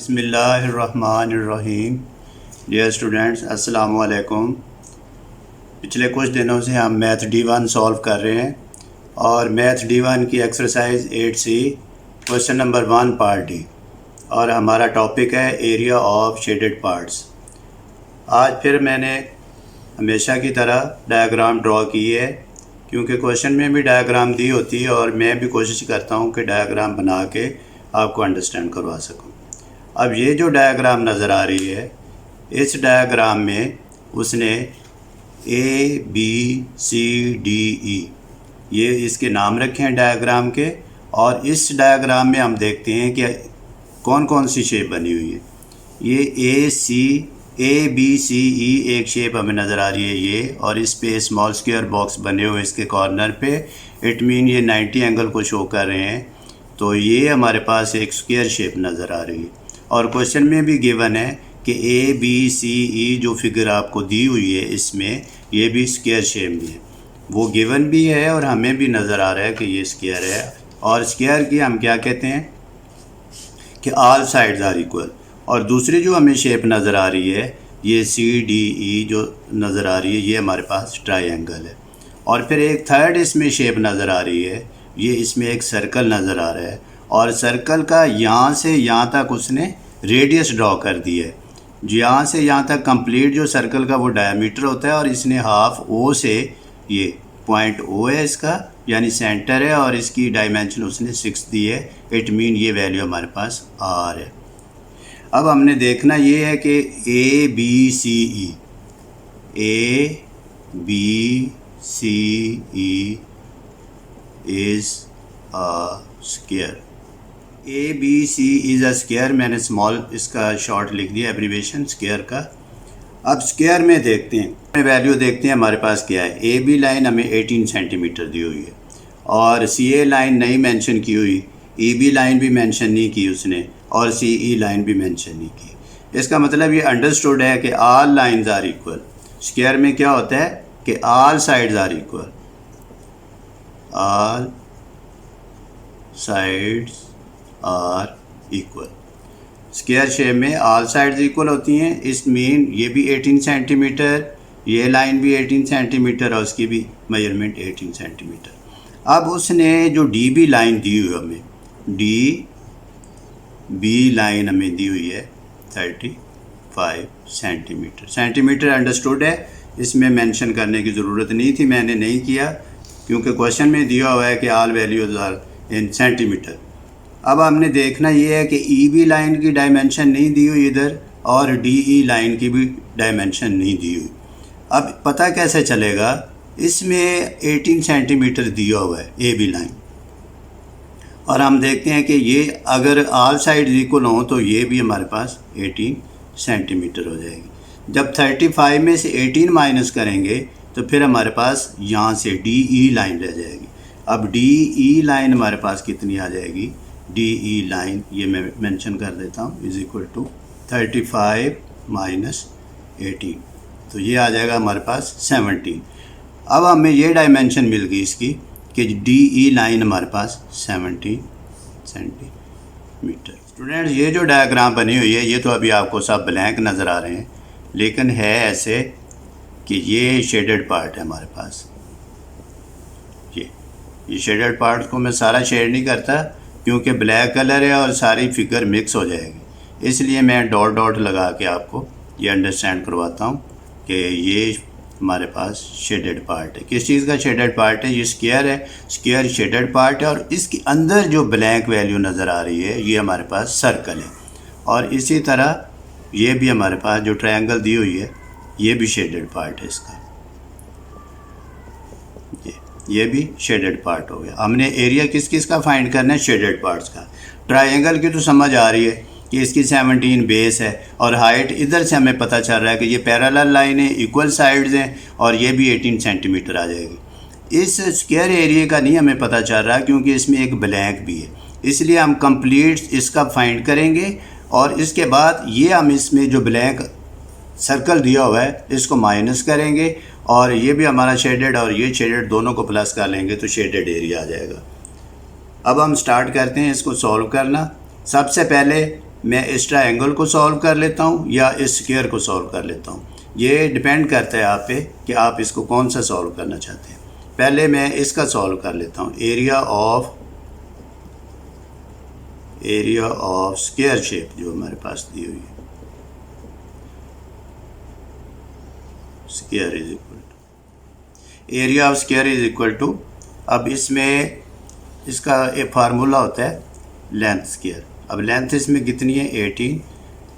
बिस्मिल्लाहिर्रहमानिर्रहीम। Dear students, अस्सलाम वालेकुम। पिछले कुछ दिनों से हम मैथ D1 सॉल्व कर रहे हैं और मैथ D1 की exercise 8C question number 1 part D, और हमारा टॉपिक है एरिया ऑफ शेडेड पार्ट्स। आज फिर मैंने हमेशा की तरह डायग्राम ड्रॉ की है, क्योंकि क्वेश्चन में भी डायग्राम दी होती है और मैं भी कोशिश करता हूँ कि डायग्राम बना के आपको अंडरस्टैंड करवा सकूँ। अब ये जो डायग्राम नज़र आ रही है, इस डायग्राम में उसने ABCDE ये इसके नाम रखे हैं डायग्राम के, और इस डायग्राम में हम देखते हैं कि कौन कौन सी शेप बनी हुई है। ये ABCE एक शेप हमें नज़र आ रही है ये, और इस पे स्मॉल स्क्वायर बॉक्स बने हुए इसके कॉर्नर पे, इट मीन ये 90 एंगल को शो कर रहे हैं। तो ये हमारे पास एक स्क्वायर शेप नज़र आ रही है, और क्वेश्चन में भी गिवन है कि ABCE जो फिगर आपको दी हुई है इसमें ये भी स्क्वायर शेप में है, वो गिवन भी है और हमें भी नज़र आ रहा है कि ये स्क्वायर है। और स्क्वायर की हम क्या कहते हैं कि ऑल साइड्स आर इक्वल। और दूसरी जो हमें शेप नज़र आ रही है ये CDE जो नज़र आ रही है, ये हमारे पास ट्रायंगल है। और फिर एक थर्ड इसमें शेप नज़र आ रही है, ये इसमें एक सर्कल नज़र आ रहा है, और सर्कल का यहाँ से यहाँ तक उसने रेडियस ड्रॉ कर दिया है। यहाँ से यहाँ तक कंप्लीट जो सर्कल का वो डायमीटर होता है, और इसने हाफ O से, ये पॉइंट O है इसका, यानी सेंटर है, और इसकी डायमेंशन उसने 6 दी है। इट मीन ये वैल्यू हमारे पास R है। अब हमने देखना ये है कि ABCE is a square. ABC is a square, मैंने स्मॉल इसका शॉर्ट लिख दिया एब्रीवेशन स्क्वायर का। अब स्क्वायर में देखते हैं, वैल्यू देखते हैं हमारे पास क्या है। AB लाइन हमें 18 सेंटीमीटर दी हुई है, और CA लाइन नहीं मेंशन की हुई, EB लाइन भी मेंशन नहीं की उसने, और CE लाइन भी मेंशन नहीं की। इसका मतलब ये अंडरस्टूड है कि all lines are equal. Square में क्या होता है कि all sides are equal, all sides are equal. Square shape में ऑल साइड्स इक्वल होती हैं। इस मीन ये भी 18 सेंटीमीटर, ये लाइन भी 18 सेंटीमीटर, और उसकी भी मेजरमेंट 18 सेंटीमीटर। अब उसने जो DB लाइन दी हुई हमें, DB लाइन हमें दी हुई है 35 सेंटीमीटर। सेंटीमीटर अंडरस्टूड है, इसमें मेंशन करने की ज़रूरत नहीं थी, मैंने नहीं किया, क्योंकि क्वेश्चन में दिया हुआ है कि all values are in centimetre. अब हमने देखना ये है कि EB लाइन की डायमेंशन नहीं दी हुई इधर, और DE लाइन की भी डायमेंशन नहीं दी हुई। अब पता कैसे चलेगा, इसमें 18 सेंटीमीटर दिया हुआ है AB लाइन, और हम देखते हैं कि ये अगर ऑल साइड इक्वल हों तो ये भी हमारे पास 18 सेंटीमीटर हो जाएगी। जब 35 में से 18 माइनस करेंगे तो फिर हमारे पास यहाँ से DE लाइन रह जाएगी। अब DE लाइन हमारे पास कितनी आ जाएगी, DE लाइन ये मैं मेंशन कर देता हूँ, इज़ इक्वल टू 35 माइनस 18, तो ये आ जाएगा हमारे पास 17। अब हमें ये डायमेंशन मिल गई इसकी कि DE लाइन हमारे पास 17 सेंटीमीटर। स्टूडेंट्स, ये जो डायग्राम बनी हुई है ये तो अभी आपको सब ब्लैंक नज़र आ रहे हैं, लेकिन है ऐसे कि ये शेडेड पार्ट है हमारे पास। ये शेडेड पार्ट को मैं सारा शेड नहीं करता, क्योंकि ब्लैक कलर है और सारी फिगर मिक्स हो जाएगी, इसलिए मैं डॉट डॉट लगा के आपको ये अंडरस्टैंड करवाता हूँ कि ये हमारे पास शेडेड पार्ट है। किस चीज़ का शेडेड पार्ट है, ये स्क्वायर है, स्क्वायर शेडेड पार्ट है, और इसके अंदर जो ब्लैक वैल्यू नज़र आ रही है ये हमारे पास सर्कल है। और इसी तरह ये भी हमारे पास जो ट्रायंगल दी हुई है ये भी शेडेड पार्ट है इसका, ये भी शेडेड पार्ट हो गया। हमने एरिया किस किस का फाइंड करना है, शेडेड पार्ट्स का। ट्रायंगल की तो समझ आ रही है कि इसकी 17 बेस है, और हाइट इधर से हमें पता चल रहा है कि ये पैरेलल लाइन है, इक्वल साइड्स हैं, और ये भी 18 सेंटीमीटर आ जाएगी। इस स्क्वायर एरिया का नहीं हमें पता चल रहा, क्योंकि इसमें एक ब्लैंक भी है, इसलिए हम कंप्लीट इसका फाइंड करेंगे, और इसके बाद ये हम इसमें जो ब्लैंक सर्कल दिया हुआ है इसको माइनस करेंगे, और ये भी हमारा शेडेड और ये शेडेड दोनों को प्लस कर लेंगे तो शेडेड एरिया आ जाएगा। अब हम स्टार्ट करते हैं इसको सॉल्व करना। सबसे पहले मैं इस ट्रायंगल को सॉल्व कर लेता हूँ या इस स्क्वायर को सॉल्व कर लेता हूँ। ये डिपेंड करता है आप पे कि आप इसको कौन सा सॉल्व करना चाहते हैं। पहले मैं इसका सॉल्व कर लेता हूँ। एरिया ऑफ स्क्वायर शेप जो हमारे पास दी हुई है, square is equal to area of square is equal to, अब इसमें इसका एक फार्मूला होता है लेंथ स्क्वायर। अब लेंथ इसमें कितनी है 18,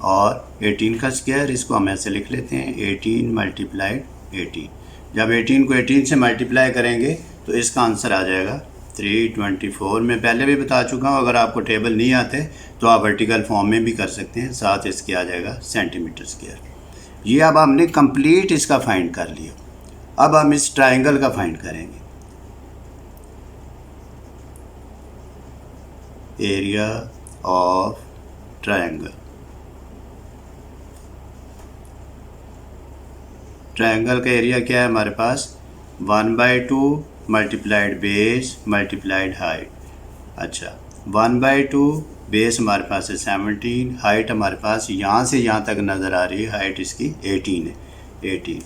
और 18 का स्क्वायर इसको हम ऐसे लिख लेते हैं 18 मल्टीप्लाइड 18। जब 18 को 18 से मल्टीप्लाई करेंगे तो इसका आंसर आ जाएगा 324। मैं पहले भी बता चुका हूँ, अगर आपको टेबल नहीं आते तो आप वर्टिकल फॉर्म में भी कर सकते हैं, साथ इसके आ जाएगा सेंटीमीटर स्क्वायर। ये अब हमने कंप्लीट इसका फाइंड कर लिया। अब हम इस ट्रायंगल का फाइंड करेंगे। एरिया ऑफ ट्रायंगल, ट्रायंगल का एरिया क्या है हमारे पास 1/2 मल्टीप्लाइड बेस मल्टीप्लाइड हाइट। अच्छा 1/2 बेस हमारे पास है 17, हाइट हमारे पास यहाँ से यहाँ तक नज़र आ रही है, हाइट इसकी 18 है 18।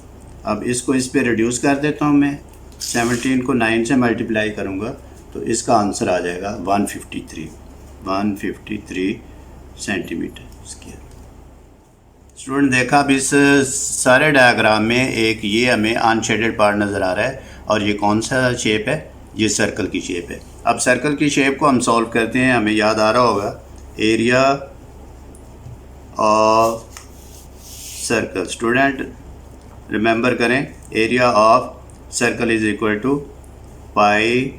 अब इसको इस पे रिड्यूस कर देता हूँ मैं, 17 को 9 से मल्टीप्लाई करूँगा तो इसका आंसर आ जाएगा 153 सेंटीमीटर स्क्वायर। स्टूडेंट देखा, अब इस सारे डायग्राम में एक ये हमें अनशेडेड पार्ट नज़र आ रहा है, और ये कौन सा शेप है, ये सर्कल की शेप है। अब सर्कल की शेप को हम सॉल्व करते हैं। हमें याद आ रहा होगा area of circle, student remember करें area of circle is equal to pi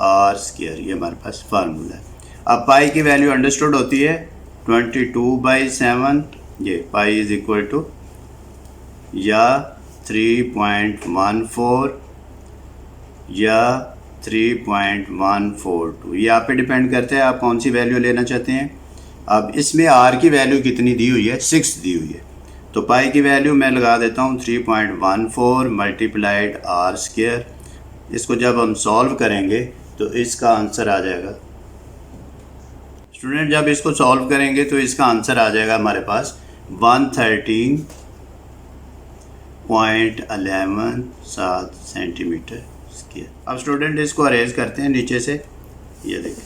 r square, ये हमारे पास फार्मूला है। अब पाई की वैल्यू अंडरस्टूड होती है 22/7, ये पाई इज इक्वल टू या 3.14 या 3.142, ये आप पे डिपेंड करता है आप कौन सी वैल्यू लेना चाहते हैं। अब इसमें आर की वैल्यू कितनी दी हुई है 6 दी हुई है, तो पाई की वैल्यू मैं लगा देता हूँ 3.14 मल्टीप्लाइड आर स्क्वायर। इसको जब हम सॉल्व करेंगे तो इसका आंसर आ जाएगा, स्टूडेंट जब इसको सॉल्व करेंगे तो इसका आंसर आ जाएगा हमारे पास 113.11 सेंटीमीटर स्क्वायर। अब स्टूडेंट इसको अरेंज करते हैं नीचे से, ये देखिए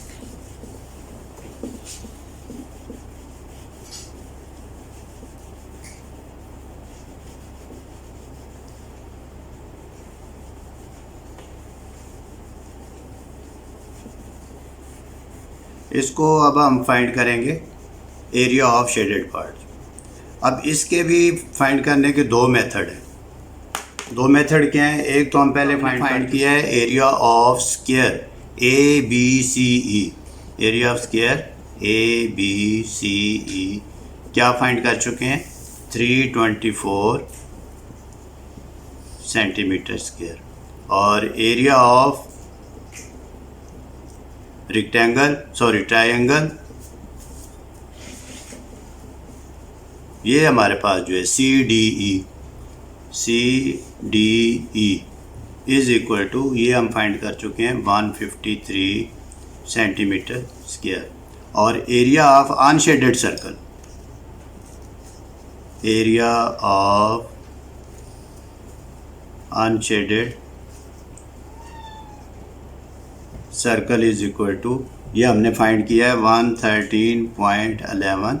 इसको अब हम फाइंड करेंगे एरिया ऑफ शेडेड पार्ट। अब इसके भी फाइंड करने के दो मेथड हैं। दो मेथड क्या हैं, एक तो हम पहले फाइंड किया है area of square ABCE, area of square ABCE क्या फाइंड कर चुके हैं 324 सेंटीमीटर स्क्वायर। और एरिया ऑफ ट्रायंगल, ये हमारे पास जो है CDE इज इक्वल टू, ये हम फाइंड कर चुके हैं 153 सेंटीमीटर स्क्वायर। और area of unshaded circle, area of unshaded circle is equal to, ये हमने फाइंड किया है 113.11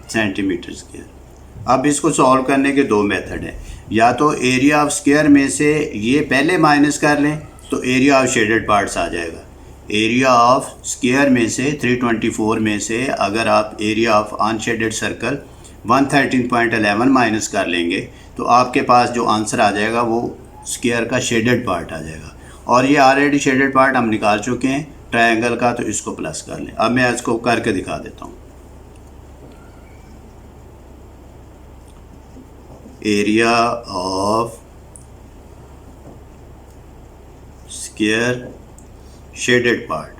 सेंटीमीटर स्क्वायर। अब इसको सॉल्व करने के दो मेथड हैं, या तो एरिया ऑफ स्क्वायर में से ये पहले माइनस कर लें तो एरिया ऑफ शेडेड पार्ट्स आ जाएगा। एरिया ऑफ स्क्वायर में से 324 में से अगर आप area of unshaded circle 113.11 minus कर लेंगे तो आपके पास जो आंसर आ जाएगा वो स्क्वायर का शेडेड पार्ट आ जाएगा। और ये ऑलरेडी शेडेड पार्ट हम निकाल चुके हैं ट्रायंगल का, तो इसको प्लस कर लें। अब मैं इसको करके दिखा देता हूँ। Area of square shaded part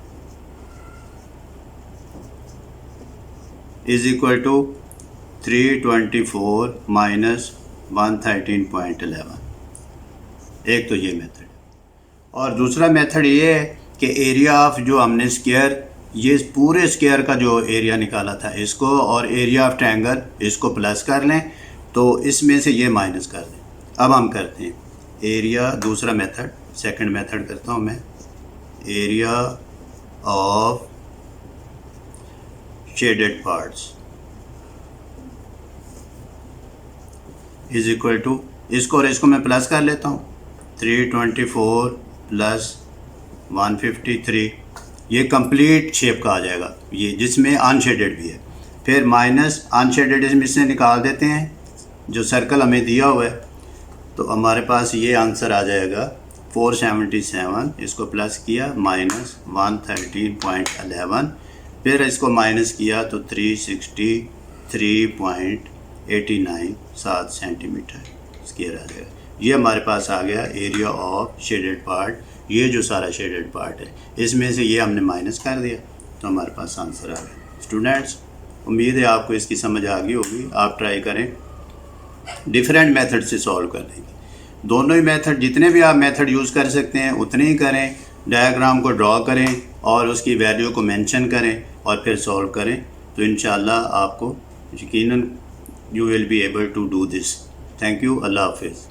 is equal to 324 minus 113.11। एक तो ये मेथड, और दूसरा मेथड ये है कि एरिया ऑफ जो हमने स्क्वायर ये पूरे स्क्वायर का जो एरिया निकाला था इसको, और एरिया ऑफ ट्रायंगल इसको प्लस कर लें, तो इसमें से ये माइनस कर दें। अब हम करते हैं एरिया, दूसरा मेथड, सेकंड मेथड करता हूँ मैं। Area of shaded parts is equal to, इसको और इसको मैं प्लस कर लेता हूँ, 324 प्लस 153, ये कंप्लीट शेप का आ जाएगा, ये जिसमें अनशेडेड भी है। फिर माइनस अनशेडेड इसमें से निकाल देते हैं, जो सर्कल हमें दिया हुआ है, तो हमारे पास ये आंसर आ जाएगा 477। इसको प्लस किया, माइनस 113.11, फिर इसको माइनस किया तो 363.89 7 सेंटीमीटर स्क्वायर आ जाएगा। ये हमारे पास आ गया एरिया ऑफ शेडेड पार्ट। ये जो सारा शेडेड पार्ट है इसमें से ये हमने माइनस कर दिया, तो हमारे पास आंसर आ गया। स्टूडेंट्स, उम्मीद है आपको इसकी समझ आ गई होगी। आप ट्राई करें डिफरेंट मेथड से सॉल्व करने की। दोनों ही मेथड, जितने भी आप मेथड यूज़ कर सकते हैं उतने ही करें। डायग्राम को ड्रॉ करें और उसकी वैल्यू को मेंशन करें और फिर सॉल्व करें, तो इंशाल्लाह आपको यकीनन you will be able to do this. Thank you. अल्लाह हाफिज़।